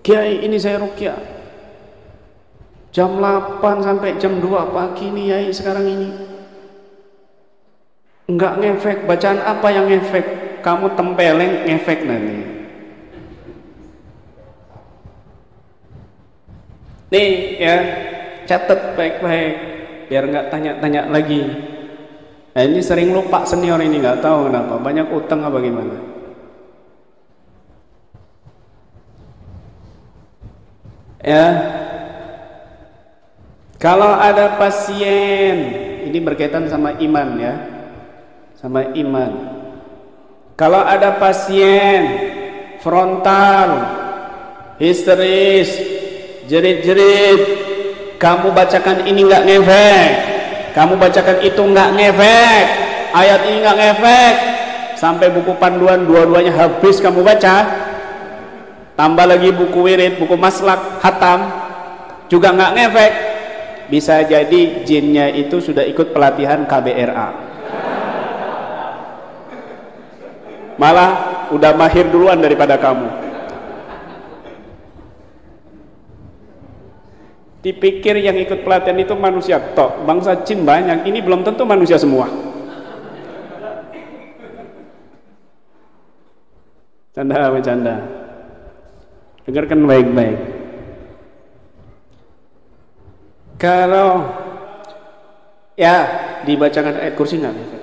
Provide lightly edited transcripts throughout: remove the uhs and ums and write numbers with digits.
Kiai ini saya ruqyah jam 8 sampai jam 2 pagi nih Yai sekarang ini. Enggak ngefek, bacaan apa yang ngefek? Kamu tempeleng ngefek nanti. Nih ya, catat baik-baik biar nggak tanya-tanya lagi. Nah, ini sering lupa senior ini, nggak tahu kenapa, banyak utang apa gimana. Ya, kalau ada pasien, ini berkaitan sama iman ya, sama iman. Kalau ada pasien frontal, histeris, jerit-jerit, kamu bacakan ini nggak ngefek, kamu bacakan itu nggak ngefek, ayat ini nggak ngefek, sampai buku panduan dua-duanya habis kamu baca, tambah lagi buku wirid, buku maslak, hatam, juga nggak ngefek, bisa jadi jinnya itu sudah ikut pelatihan KBRA, malah udah mahir duluan daripada kamu. Dipikir yang ikut pelatihan itu manusia tok, bangsa jin banyak, ini belum tentu manusia semua. Canda bercanda, dengarkan baik-baik. Kalau ya dibacakan ayat kursi nggak ngefek,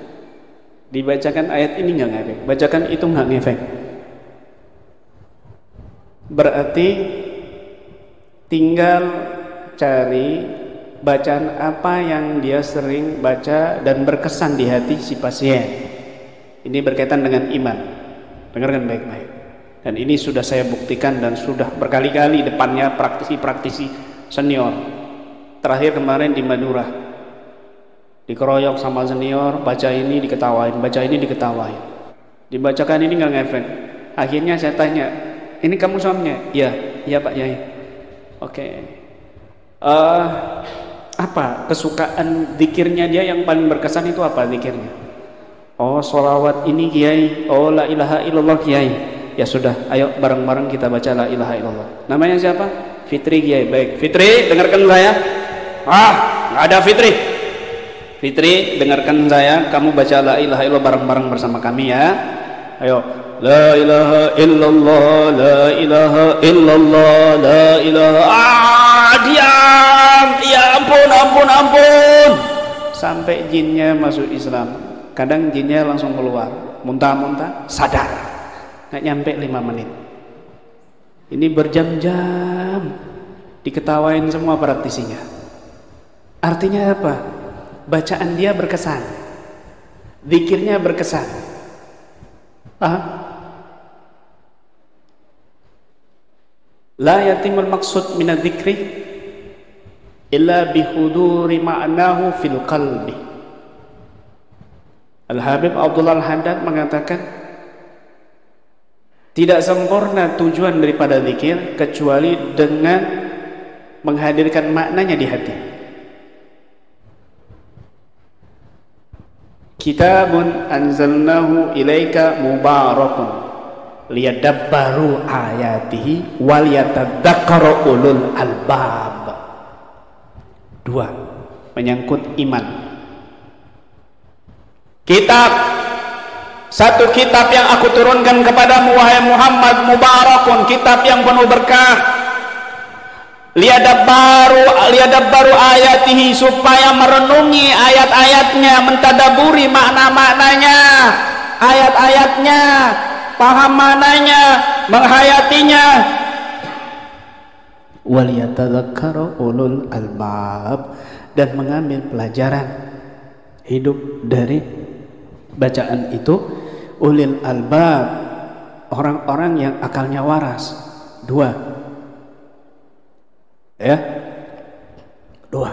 dibacakan ayat ini nggak ngefek, bacakan itu nggak ngefek, berarti tinggal cari bacaan apa yang dia sering baca dan berkesan di hati si pasien. Ini berkaitan dengan iman. Dengarkan baik-baik. Dan ini sudah saya buktikan dan sudah berkali-kali depannya praktisi-praktisi senior. Terakhir kemarin di Madura, dikeroyok sama senior, baca ini diketawain, baca ini diketawain, dibacakan ini nggak ngefek. Akhirnya saya tanya, ini kamu suaminya? Iya, iya Pak Yai. Oke. Apa kesukaan zikirnya dia yang paling berkesan itu apa zikirnya? Oh sholawat ini Kiai, oh la ilaha illallah Kiai. Ya sudah, ayo bareng-bareng kita baca la ilaha illallah. Namanya siapa? Fitri Kiai. Baik, Fitri dengarkan saya. Nggak ada Fitri. Fitri dengarkan saya, kamu baca la ilaha illallah bareng-bareng bersama kami ya. Ayo, la ilaha illallah, la ilaha illallah, la ilaha. Diam, ya ampun, sampai jinnya masuk Islam. Kadang jinnya langsung keluar, muntah-muntah, sadar, nggak nyampe 5 menit. Ini berjam-jam diketawain semua praktisinya. Artinya apa? Bacaan dia berkesan, zikirnya berkesan. La yatimul maksud minadz dzikri illa bihuduri ma'nahu fil qalbi. Al-Habib Abdullah Al-Haddad mengatakan, tidak sempurna tujuan daripada zikir kecuali dengan menghadirkan maknanya di hati. Kitabun anzalnahu ilaika mubarakun liyadabbaru ayatihi wal yatadzakkaru ulul albab. 2. Menyangkut iman. Satu kitab yang aku turunkan kepadamu wahai Muhammad, mubarakun, kitab yang penuh berkah, liyadabbaru ayatihi, supaya merenungi ayat-ayatnya, mentadaburi makna-maknanya, ayat-ayatnya, paham maknanya, menghayatinya. Waliyatadzakkaru ulul albab, dan mengambil pelajaran hidup dari bacaan itu ulil albab, orang-orang yang akalnya waras. 2. Ya, 2.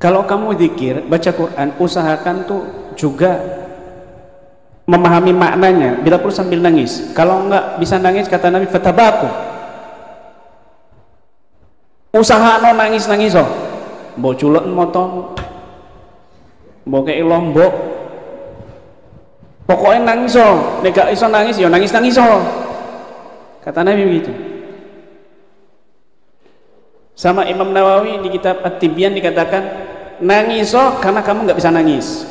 Kalau kamu zikir, baca Quran, usahakan tuh juga memahami maknanya. Bila perlu sambil nangis. Kalau enggak bisa nangis, kata Nabi, fatabaku. Usaha no nangis-nangis oh. Mbok culek motong, mbok kei lombok. Pokoknya nangis oh. Nek gak iso nangis ya nangis-nangis oh. Kata Nabi begitu. Sama Imam Nawawi di kitab At-Tibyan dikatakan, nangiso karena kamu nggak bisa nangis.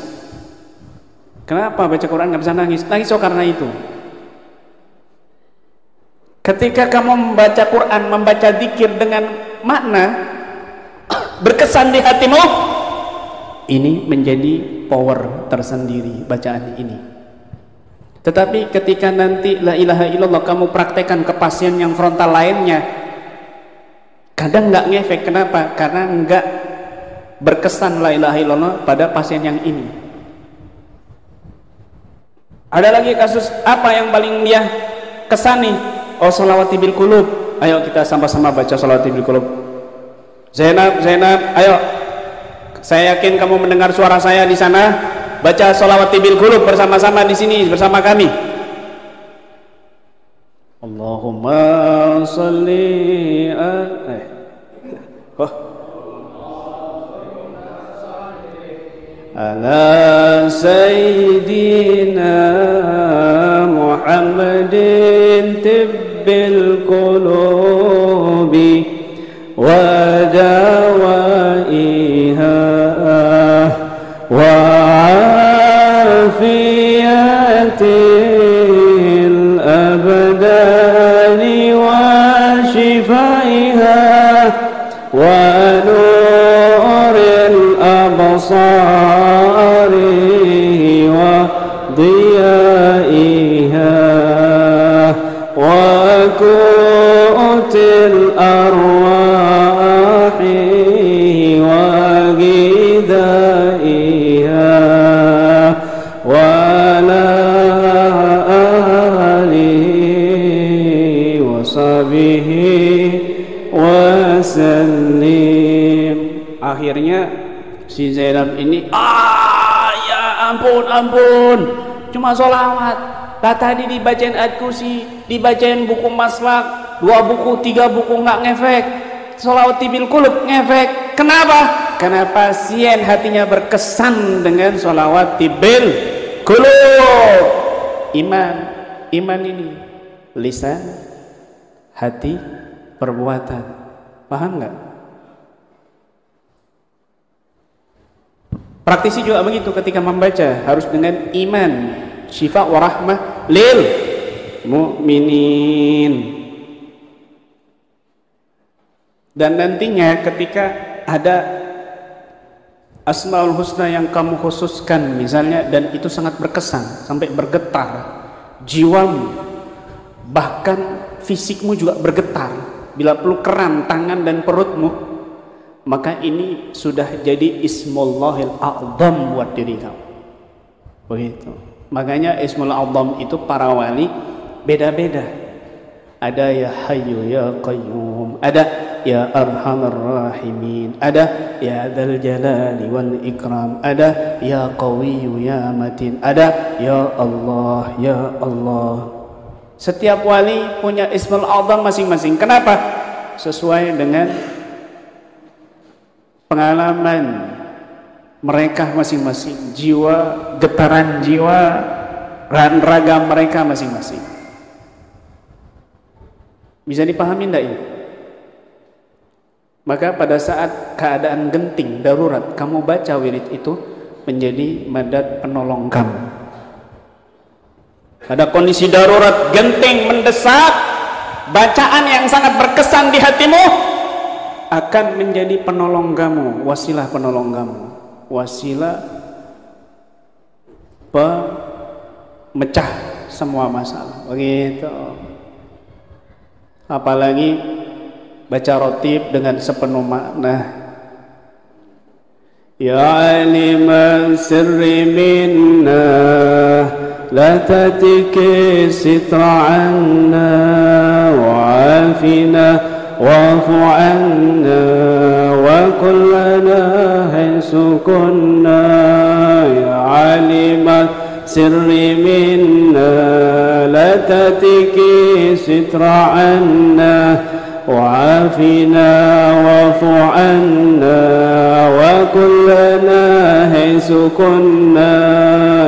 Kenapa baca Quran nggak bisa nangis? Nangiso karena itu. Ketika kamu membaca Quran, membaca dzikir dengan makna berkesan di hatimu, ini menjadi power tersendiri bacaan ini. Tetapi ketika nanti la ilaha illallah kamu praktekkan ke pasien yang frontal lainnya, kadang nggak ngefek. Kenapa? Karena nggak berkesan la ilaha illallah pada pasien yang ini. Ada lagi kasus apa yang paling dia kesani? Oh, sholawati bil qulub. Ayo kita sama-sama baca sholawati bil qulub. Zainab, ayo. Saya yakin kamu mendengar suara saya di sana. Baca sholawati bil qulub bersama-sama di sini bersama kami. Allahumma sholli ala sayyidina Muhammadin tibbil qulubi wa dawaiha wa afiyatil abdani wa shifaiha wa nuril absari wa diyaiha wa qutil arwahi wa gidaiha wa ala alihi wa sahbihi wa sallim. Akhirnya si Zainab ini, ya ampun, cuma sholawat. Lah tadi dibacain ayat kursi, dibacain buku maslak, 2 buku, 3 buku nggak ngefek. Sholawati bil qulub ngefek. Kenapa? Karena pasien hatinya berkesan dengan sholawati bil qulub. Iman ini lisan, hati, perbuatan. Paham nggak? Praktisi juga begitu, ketika membaca harus dengan iman, syifa wa rahmah lil mu'minin. Dan nantinya ketika ada Asmaul Husna yang kamu khususkan misalnya, dan itu sangat berkesan sampai bergetar jiwamu, bahkan fisikmu juga bergetar bila pelukeran tangan dan perutmu, maka ini sudah jadi Ismullahil A'zam buat diri kamu. Begitu. Makanya Ismul A'zam itu para wali beda-beda. Ada ya Hayyu ya Qayyum, ada ya Arhamar Rahimin, ada ya Dzal Jalali wal Ikram, ada ya Qawiyyu ya Matin, ada ya Allah ya Allah. Setiap wali punya Ismul A'zam masing-masing. Kenapa? Sesuai dengan pengalaman mereka masing-masing, jiwa, getaran jiwa dan raga mereka masing-masing. Bisa dipahami enggak ini? Maka pada saat keadaan genting, darurat, kamu baca wirid itu menjadi madad penolong kamu. Pada kondisi darurat, genting, mendesak, bacaan yang sangat berkesan di hatimu akan menjadi penolong kamu, wasilah penolong kamu, wasilah pemecah semua masalah. Begitu. Apalagi baca rotib dengan sepenuh makna. Ya aliman sirri minna la tatiki sitra anna wa'afina wa'fu anna wa kullana haysu kunna ya aliman sirri minna la tatiki sitra anna wa'afina wa'fu anna wa kullana haysu kunna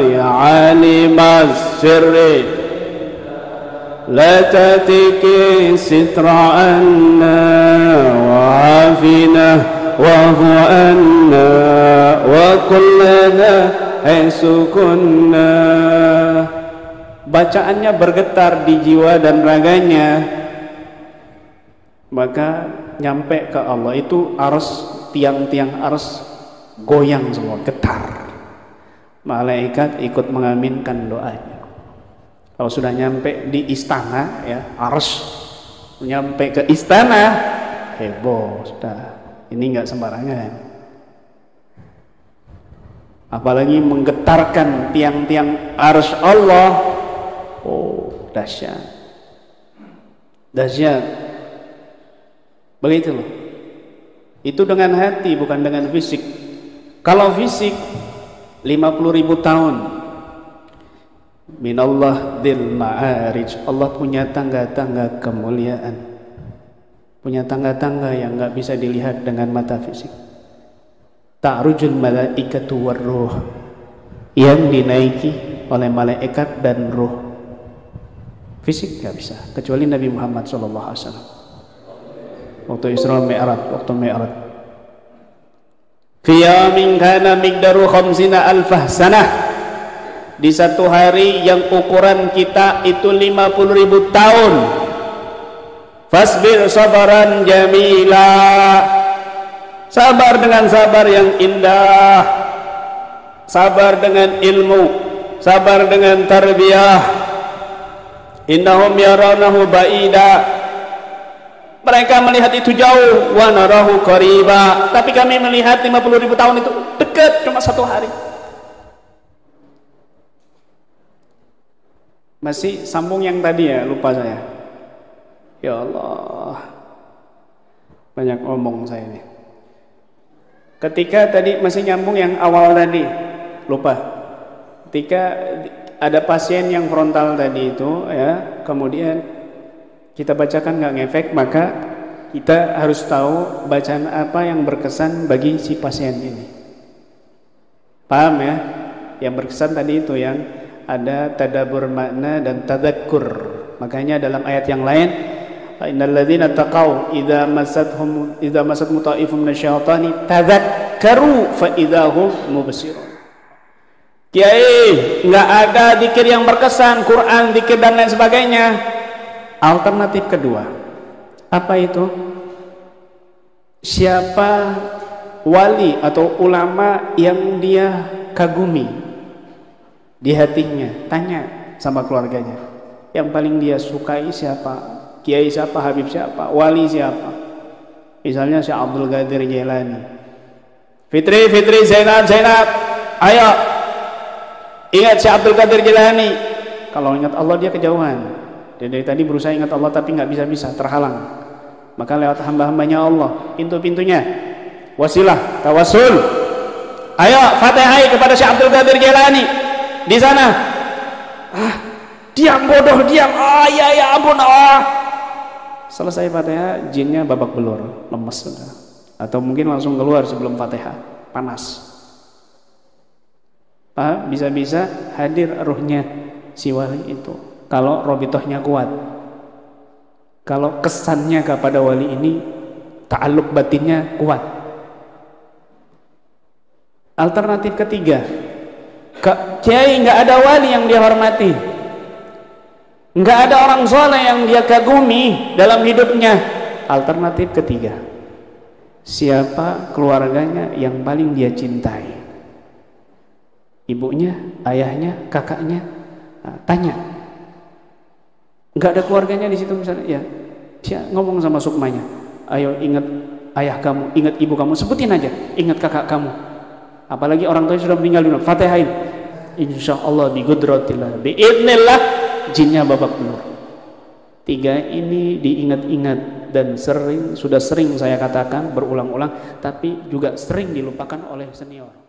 ya alimas sirri لا تتك الستر عنا وعافنا واعف عنا وكلنا حيث كنا. Bacaannya bergetar di jiwa dan raganya, maka nyampe ke Allah. Itu ars, tiang-tiang ars goyang semua, getar. Malaikat ikut mengaminkan doanya. Kalau sudah nyampe di istana, ya ars, nyampe ke istana, heboh sudah. Ini nggak sembarangan. Apalagi menggetarkan tiang-tiang ars Allah. Oh, dahsyat. Dahsyat. Begitu loh. Itu dengan hati, bukan dengan fisik. Kalau fisik 50.000 tahun. Minallah dil ma'arij. Allah punya tangga-tangga kemuliaan. Punya tangga-tangga yang enggak bisa dilihat dengan mata fisik. Ta'rujul malaikatu warruh. Yang dinaiki oleh malaikat dan ruh. Fisik enggak bisa, kecuali Nabi Muhammad SAW. Waktu Isra Mi'raj, waktu Mi'raj. Fi yawmin kana miqdaru 50,000 sanah. Di satu hari yang ukuran kita itu 50.000 tahun. Fasbir sabaran jamila. Sabar dengan sabar yang indah. Sabar dengan ilmu. Sabar dengan tarbiyah. Innahum yarawnahu ba'ida. Mereka melihat itu jauh, wa narahu qariba. Tapi kami melihat 50.000 tahun itu dekat, cuma satu hari. Masih sambung yang tadi ya, lupa saya. Ya Allah, banyak ngomong saya ini. Ketika tadi masih nyambung yang awal tadi, lupa. Ketika ada pasien yang frontal tadi itu, ya, kemudian kita bacakan nggak ngefek, maka kita harus tahu bacaan apa yang berkesan bagi si pasien ini. Paham ya? Yang berkesan tadi itu yang ada tadabbur makna dan tadzakkur. Makanya dalam ayat yang lain, innal ladzina taqaw idza massat ta'ifum minasyaitani tadzakkaru fa idzahum mubsirun. Kiai, nggak ada zikir yang berkesan, Quran, zikir dan lain sebagainya. Alternatif kedua, apa itu? Siapa wali atau ulama yang dia kagumi di hatinya? Tanya sama keluarganya. Yang paling dia sukai siapa? Kiai siapa? Habib siapa? Wali siapa? Misalnya Syekh Abdul Qadir Jailani. Fitri, Zainab, ayo ingat Syekh Abdul Qadir Jailani. Kalau ingat Allah dia kejauhan. Dia dari tadi berusaha ingat Allah tapi nggak bisa, terhalang. Maka lewat hamba-hambanya Allah, pintu-pintunya wasilah, tawasul. Ayo Fatihah kepada Syekh Abdul Qadir Jailani. Di sana. Diam bodoh, diam. Ya ampun. Selesai Fatihah, jinnya babak belur, lemes sudah. Atau mungkin langsung keluar sebelum Fatihah, panas. Bisa-bisa hadir ruhnya si wali itu. Kalau robitohnya kuat, kalau kesannya kepada wali ini ta'alluq batinnya kuat. Alternatif ketiga, kiai nggak ada wali yang dia hormati, nggak ada orang soleh yang dia kagumi dalam hidupnya. Alternatif ketiga, siapa keluarganya yang paling dia cintai? Ibunya, ayahnya, kakaknya? Tanya. Nggak ada keluarganya di situ misalnya, ya, dia ngomong sama sukmanya, ayo ingat ayah kamu, ingat ibu kamu, sebutin aja, ingat kakak kamu. Apalagi orang tuanya sudah meninggal dunia, Fatihain. Insyaallah bi qudratillah, bi idznillah, jinnya babak belur. 3 ini diingat-ingat dan sudah sering saya katakan berulang-ulang, tapi juga sering dilupakan oleh senior.